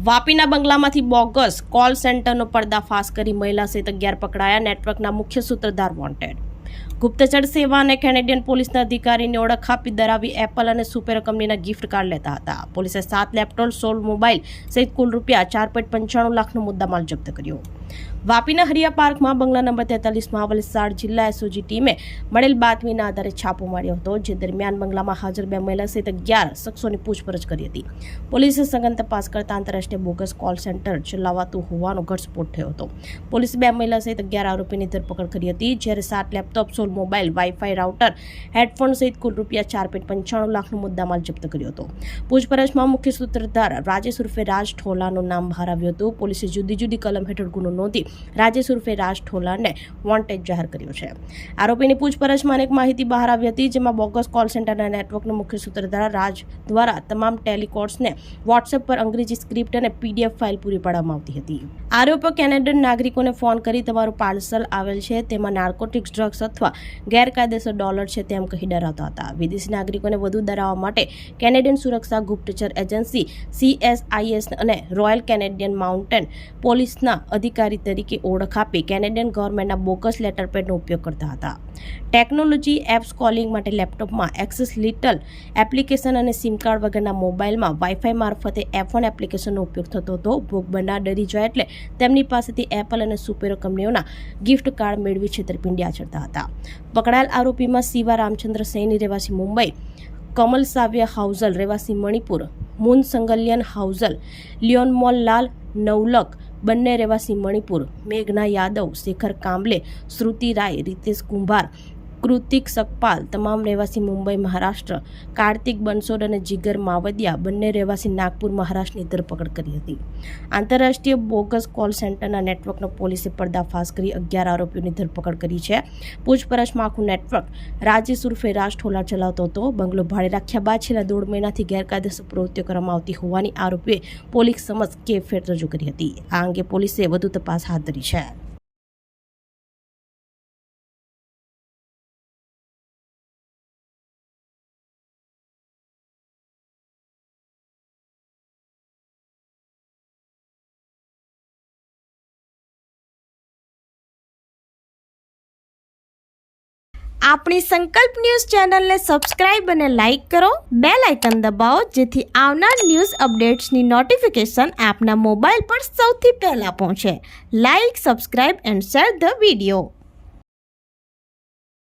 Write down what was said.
વાપીના બંગલામાંથી bogus call સેન્ટરનો પર્દાફાશ કરી મહિલા સહિત 11 પકડાયા. નેટવર્કના મુખ્ય સૂત્રધાર વોન્ટેડ. ગુપ્તચર સેવા અને કેનેડિયન પોલીસના અધિકારીની ઓળખ આપી ધરાવી એપલ અને સુપેર કંપનીના ગિફ્ટ કાર્ડ લેતા હતા. પોલીસે 7 લેપટોપ, 16 મોબાઈલ સહિત કુલ ₹4.95 લાખનો મુદ્દામાલ જપ્ત કર્યો. વાપીના હરિયા પાર્કમાં બંગલા નંબર 43માં વલસાડ જિલ્લા એસઓજી ટીમે મળેલ બાતમીના આધારે છાપો માર્યો હતો. જે દરમિયાન બંગલામાં હાજર 2 મહિલા સહિત 11 શખ્સોની પૂછપરછ કરી હતી. પોલીસે સઘન તપાસ કરતા આંતરરાષ્ટ્રીય બોગસ કોલ સેન્ટર ચલાવાતું હોવાનો ઘટસ્ફોટ થયો હતો. પોલીસે 2 મહિલા સહિત 11 આરોપીની ધરપકડ કરી હતી. જ્યારે 7 laptop, 16 mobile, wifi router, headphone સહિત કુલ ₹4.95 લાખનો મુદ્દામાલ જપ્ત કર્યો હતો. પૂછપરછમાં મુખ્ય સૂત્રધાર રાજેશ ઉર્ફે રાજ ઠોલાનું નામ બહાર આવ્યું હતું. પોલીસે જુદી જુદી કલમ હેઠળ ગુનો નોંધી રાજેશ ઉર્ફે રાજ ઠોલાને વોન્ટેડ જાહેર કર્યો છે. આરોપીની પૂછપરછમાં અનેક માહિતી બહાર આવી હતી, જેમાં બોગસ કોલ સેન્ટરના નેટવર્કનો મુખ્ય સૂત્રધાર રાજ દ્વારા તમામ ટેલિકોર્સને વોટ્સએપ પર અંગ્રેજી સ્ક્રિપ્ટ અને PDF ફાઇલ પૂરી પાડવામાં આવતી હતી. આરોપીઓ કેનેડિયન નાગરિકોને ફોન કરી તમારું પાર્સલ આવેલ છે, તેમાં નાર્કોટિક્સ, ડ્રગ્સ અથવા ગેરકાયદેસર ડોલર છે તેમ કહી ડરાવતા હતા. વિદેશી નાગરિકોને વધુ ડરાવવા માટે કેનેડિયન સુરક્ષા ગુપ્તચર એજન્સી CSIS અને રોયલ કેનેડિયન માઉન્ટેન પોલીસના અધિકારી તરીકે ઓળખ આપી કેનેડિયન ગવર્મેન્ટના બોગસ લેટરપેડનો ઉપયોગ કરતા હતા. ટેકનોલોજી એપ્સ કોલિંગ માટે લેપટોપમાં એક્સેસ લિટલ એપ્લિકેશન અને સિમ કાર્ડ વગરના મોબાઈલમાં વાઈફાઈ મારફતે F1 એપ્લિકેશનનો ઉપયોગ થતો હતો. ભોગ બનનાર ડરી જાય એટલે તેમની પાસેથી એપલ અને સુપેરો કંપનીઓના ગિફ્ટ કાર્ડ મેળવી છેતરપિંડી આચરતા હતા. પકડાયેલ આરોપીમાં શિવા રામચંદ્ર સૈની રહેવાસી મુંબઈ, કમલ સાવ્ય હાઉઝલ રહેવાસી મણિપુર, મુન સંગલિયન હાઉઝલ, લિયોનમોલ લાલ નવલક બંને રહેવાસી મણિપુર, મેઘના યાદવ, શેખર કાંબલે, શ્રુતિ રાય, રીતેશ કુંભાર, કૃતિક સકપાલ તમામ રહેવાસી મુંબઈ મહારાષ્ટ્ર, કાર્તિક બંસોડ અને જીગર માવડિયા બંને રહેવાસી નાગપુર મહારાષ્ટ્રની ધરપકડ કરી હતી. આંતરરાષ્ટ્રીય બોગસ કોલ સેન્ટરના નેટવર્કનો પોલીસે પર્દાફાશ કરી 11 આરોપીઓની ધરપકડ કરી છે. પૂછપરછમાં આખું નેટવર્ક રાજેશ ઉર્ફે રાજ ઠોલા ચલાવતો હતો. બંગલો ભાડે રાખ્યા બાદ છેલ્લા 1.5 મહિનાથી ગેરકાયદેસર પ્રવૃત્તિઓ કરવામાં આવતી હોવાની આરોપીએ પોલીસ સમક્ષ કેફેટ રજૂ કરી હતી. આ અંગે પોલીસે વધુ તપાસ હાથ ધરી છે. આપણી સંકલ્પ ન્યૂઝ ચેનલને સબસ્ક્રાઇબ અને લાઇક કરો. બેલ આઇકન દબાવો જેથી આવનાર ન્યૂઝ અપડેટ્સની નોટિફિકેશન આપના મોબાઈલ પર સૌથી પહેલા પહોંચે. Like, subscribe and share the video.